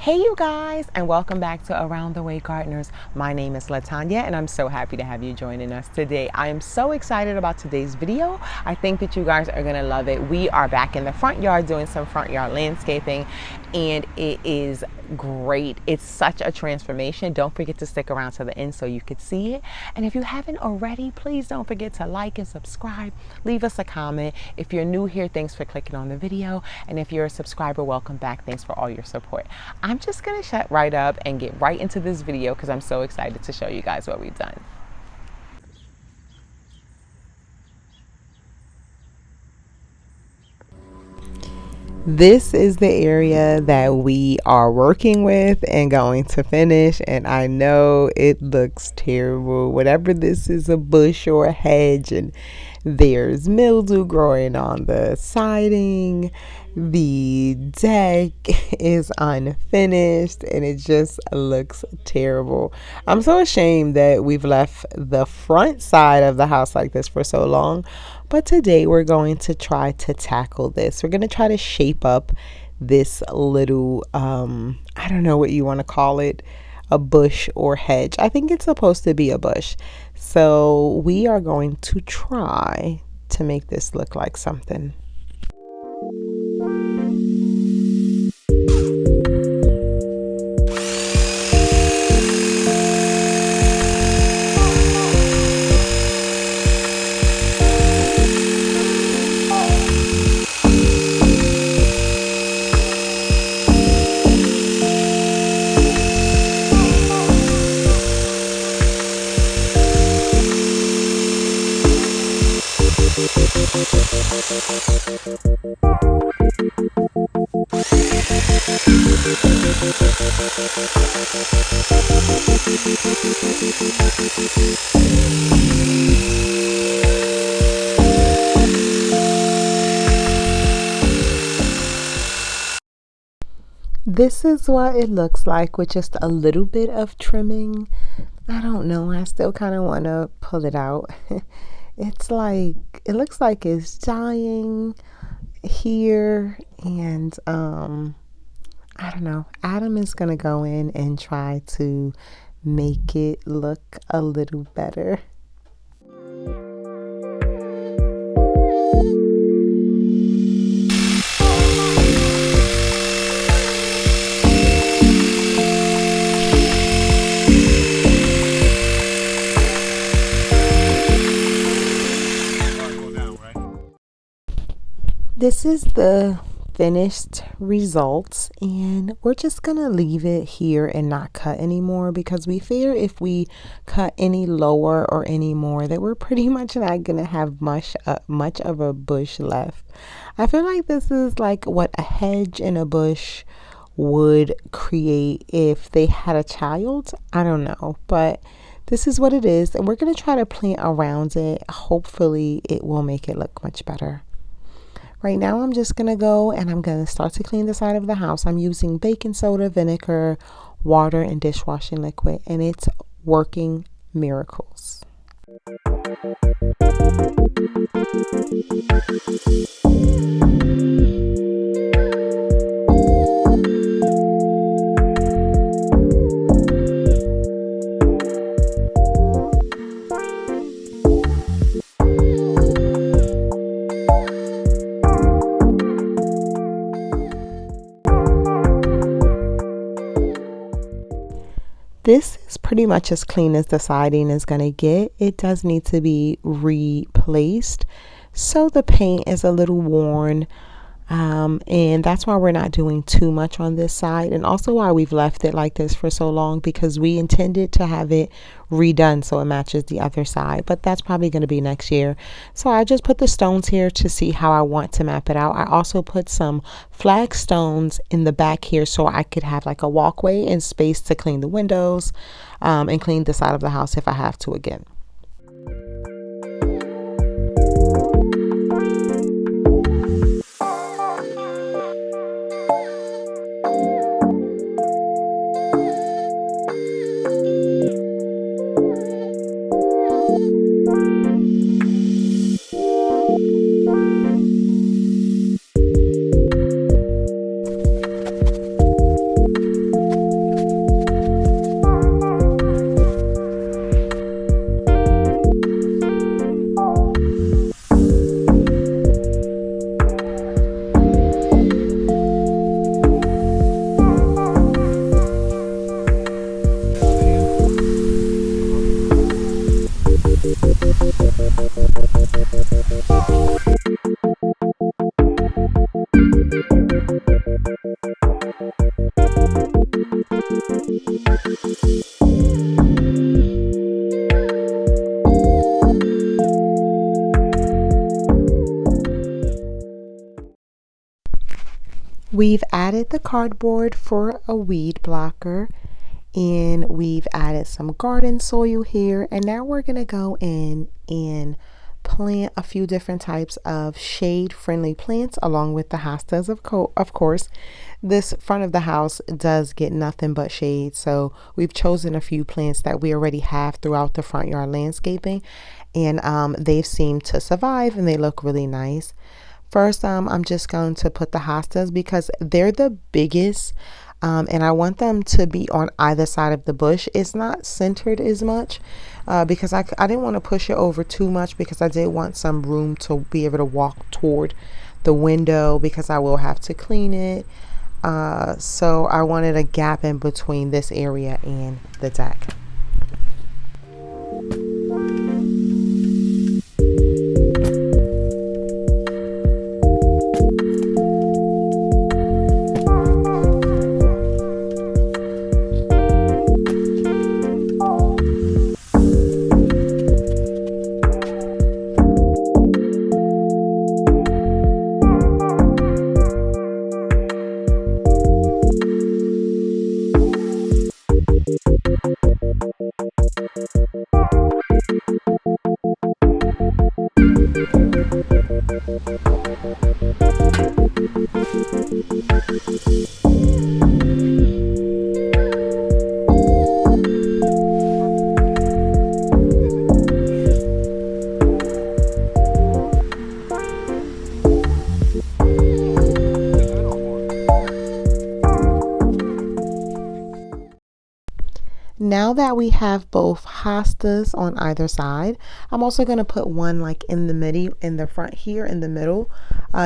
Hey you guys, and welcome back to Around the Way Gardeners. My name is Latanya and I'm so happy to have you joining us today. I am so excited about today's video. I think that you guys are gonna love it. We are back in the front yard doing some front yard landscaping and it is great. It's such a transformation. Don't forget to stick around to the end so you can see it. And if you haven't already, please don't forget to like and subscribe. Leave us a comment. If you're new here, thanks for clicking on the video. And if you're a subscriber, welcome back. Thanks for all your support. I'm just gonna shut right up and get right into this video because I'm so excited to show you guys what we've done. This is the area that we are working with and going to finish, and I know it looks terrible. Whatever this is, a bush or a hedge, and there's mildew growing on the siding. The deck is unfinished and it just looks terrible. I'm so ashamed that we've left the front side of the house like this for so long. But today we're going to try to tackle this. We're going to try to shape up this little, I don't know what you want to call it, a bush or hedge. I think it's supposed to be a bush. So we are going to try to make this look like something. This is what it looks like with just a little bit of trimming. I don't know. I still kind of want to pull it out. It's like, it looks like it's dying here. And I don't know. Adam is going to go in and try to make it look a little better. This is the finished results, and we're just gonna leave it here and not cut anymore because we fear if we cut any lower or any more that we're pretty much not gonna have much of a bush left. I feel like this is like what a hedge and a bush would create if they had a child. I don't know, but this is what it is, and we're gonna try to plant around it. Hopefully it will make it look much better. Right now, I'm just going to go and I'm going to start to clean the side of the house. I'm using baking soda, vinegar, water, and dishwashing liquid, and it's working miracles. This is pretty much as clean as the siding is going to get. It does need to be replaced. So the paint is a little worn. And that's why we're not doing too much on this side, and also why we've left it like this for so long, because we intended to have it redone so it matches the other side, but that's probably going to be next year. So I just put the stones here to see how I want to map it out. I also put some flag stones in the back here so I could have like a walkway and space to clean the windows and clean the side of the house if I have to again. We've added the cardboard for a weed blocker, and we've added some garden soil here, and now we're going to go in and plant a few different types of shade friendly plants along with the hostas. Of course, this front of the house does get nothing but shade, so we've chosen a few plants that we already have throughout the front yard landscaping, and they've seemed to survive and they look really nice. First, I'm just going to put the hostas because they're the biggest, and I want them to be on either side of the bush. It's not centered as much because I didn't want to push it over too much because I did want some room to be able to walk toward the window because I will have to clean it. So I wanted a gap in between this area and the deck. Now that we have both hostas on either side, I'm also going to put one like in the middle, in the front here in the middle,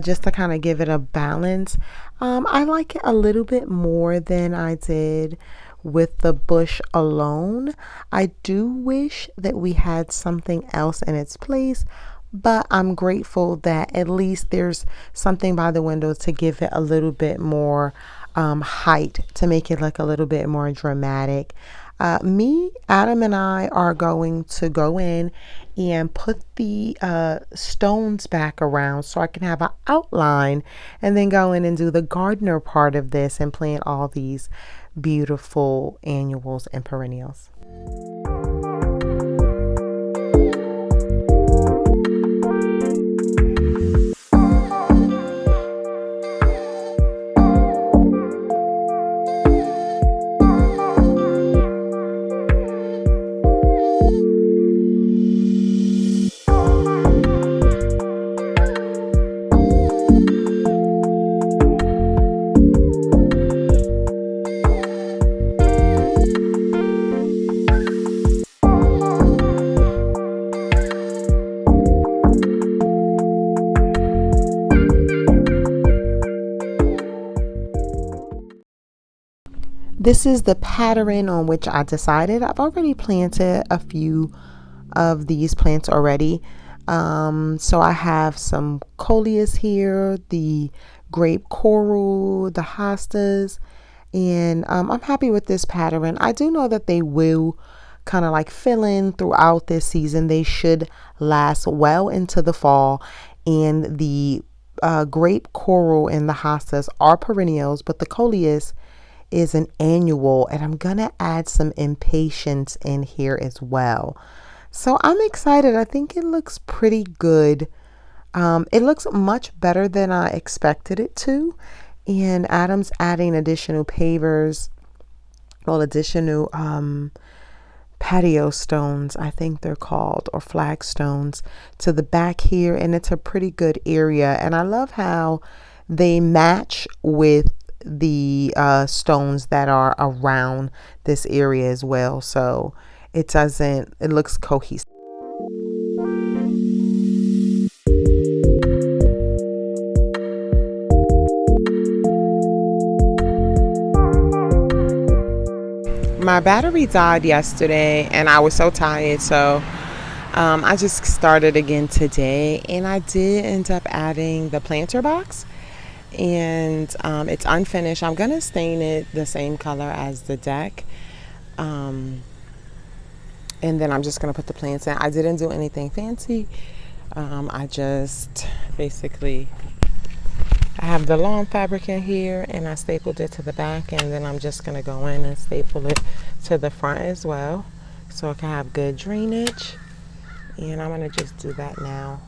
just to kind of give it a balance. I like it a little bit more than I did with the bush alone. I do wish that we had something else in its place, but I'm grateful that at least there's something by the window to give it a little bit more height, to make it look a little bit more dramatic. Adam, and I are going to go in and put the stones back around so I can have an outline, and then go in and do the gardener part of this and plant all these beautiful annuals and perennials. This is the pattern on which I decided. I've already planted a few of these plants already. So I have some coleus here, the grape coral, the hostas, and I'm happy with this pattern. I do know that they will kind of like fill in throughout this season. They should last well into the fall, and the grape coral and the hostas are perennials, but the coleus is an annual, and I'm gonna add some impatiens in here as well. So I'm excited. I think it looks pretty good. It looks much better than I expected it to. And Adam's adding additional pavers, well, additional patio stones, I think they're called, or flagstones, to the back here. And it's a pretty good area. And I love how they match with the stones that are around this area as well. So it looks cohesive. My battery died yesterday and I was so tired, so I just started again today, and I did end up adding the planter box, and it's unfinished. I'm gonna stain it the same color as the deck, um, and then I'm just gonna put the plants in. I didn't do anything fancy. I just basically I have the lawn fabric in here, and I stapled it to the back, and then I'm just gonna go in and staple it to the front as well, so it can have good drainage. And I'm gonna just do that now.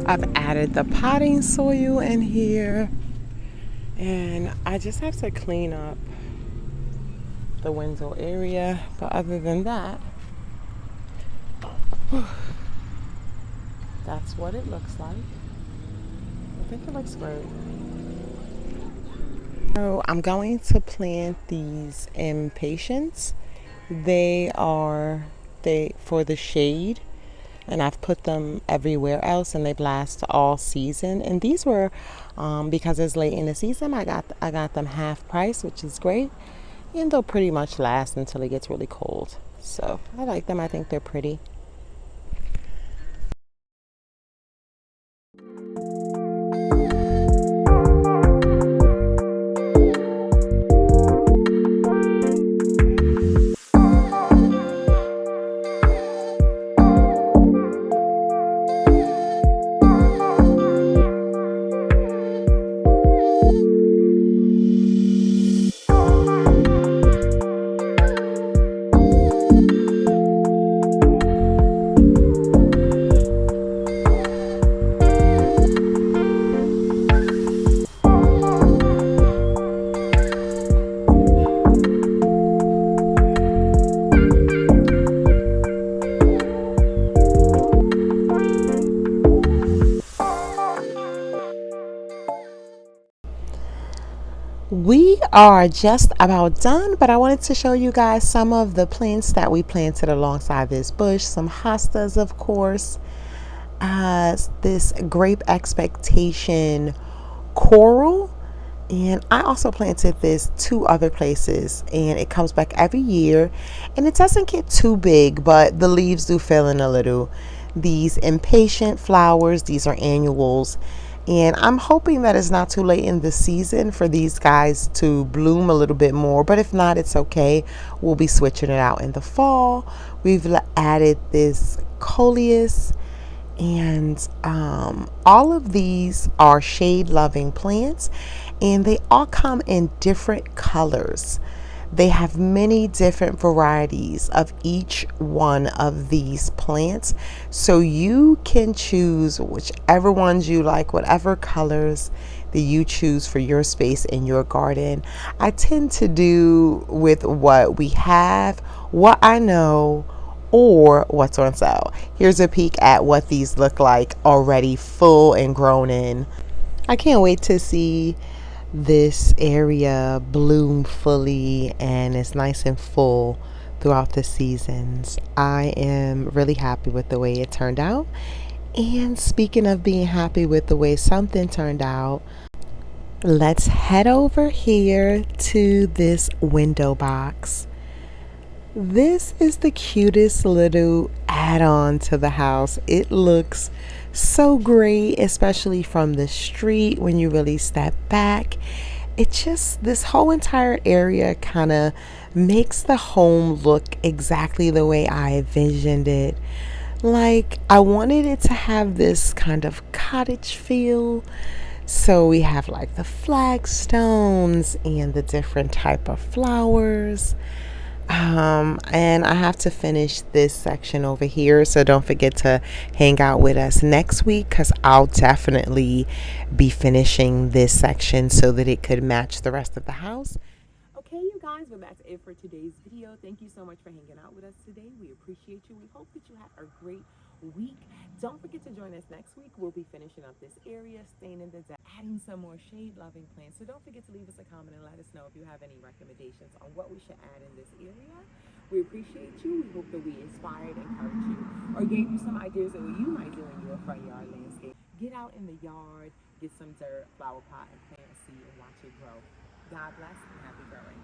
I've added the potting soil in here, and I just have to clean up the window area. But other than that, that's what it looks like. I think it looks great. So I'm going to plant these impatiens. They for the shade, and I've put them everywhere else, and they last all season. And these were because it's late in the season. I got them half price, which is great, and they'll pretty much last until it gets really cold. So I like them. I think they're pretty. We are just about done, but I wanted to show you guys some of the plants that we planted alongside this bush. Some hostas, of course. This grape expectation coral. And I also planted this two other places, and it comes back every year, and it doesn't get too big, but the leaves do fill in a little. These impatient flowers, these are annuals, and I'm hoping that it's not too late in the season for these guys to bloom a little bit more, but if not, it's okay. We'll be switching it out in the fall. We've added this coleus, and all of these are shade loving plants, and they all come in different colors. They have many different varieties of each one of these plants, so you can choose whichever ones you like, whatever colors that you choose for your space in your garden. I tend to do with what we have, what I know, or what's on sale. Here's a peek at what these look like already full and grown in. I can't wait to see this area bloom fully, and it's nice and full throughout the seasons. I am really happy with the way it turned out. And speaking of being happy with the way something turned out, let's head over here to this window box. This is the cutest little add-on to the house. It looks so great, especially from the street when you really step back. It just, this whole entire area kind of makes the home look exactly the way I envisioned it. Like, I wanted it to have this kind of cottage feel. So we have like the flagstones and the different type of flowers. And I have to finish this section over here, so don't forget to hang out with us next week, because I'll definitely be finishing this section so that it could match the rest of the house. Okay, you guys, well, that's it for today's video. Thank you so much for hanging out with us today. We appreciate you. We hope that you have a great week. Don't forget to join us next week. We'll be finishing up this area, staying in the deck, adding some more shade-loving plants. So don't forget to leave us a comment and let us know if you have any recommendations on what we should add in this area. We appreciate you. We hope that we inspired, encouraged you, or gave you some ideas of what you might do in your front yard landscape. Get out in the yard, get some dirt, flower pot, and plant a seed and watch it grow. God bless and happy growing.